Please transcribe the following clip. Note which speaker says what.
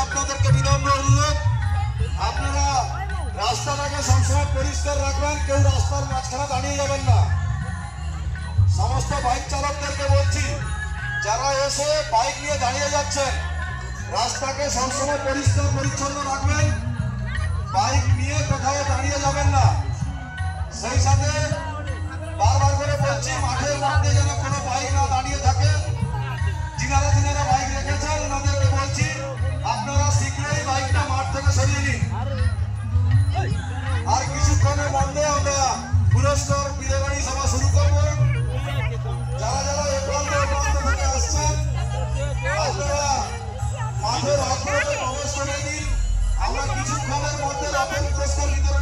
Speaker 1: আপনাদেরকে বিনম্র অনুরোধ, আপনারা রাস্তাটাকে সবসময় পরিষ্কার রাখবেন, কেউ রাস্তার মাঝখানে দাঁড়িয়ে যাবেন না। সমস্ত বাইক চালকদেরকে বলছি, যারা এসে বাইক নিয়ে দাঁড়িয়ে যাচ্ছেন, রাস্তাকে সবসময় পরিষ্কার পরিচ্ছন্ন রাখবেন, বাইক নিয়ে কোথাও দাঁড়িয়ে যাবেন না। সেই সাথে বারবার করে বলছি, মাঠের মধ্যে যেন কোনো বাইক না দাঁড়িয়ে থাকে। যিনারা যিনারা বাইক রেখেছেন ওনাদেরকে বলছি, আপনারা শীঘ্রই বাইকটা মাঠ থেকে সরিয়ে নিন। আর কিছুক্ষণের মধ্যে আমরা পুরস্কার বিতরণী সভা শুরু করব। যারা যারা এ প্রান্ত থেকে আসছেন, আপনারা মাঠের অগ্রতে প্রবেশ করে দিন। আমরা কিছুক্ষণের মধ্যে রাতের পুরস্কার বিতরণ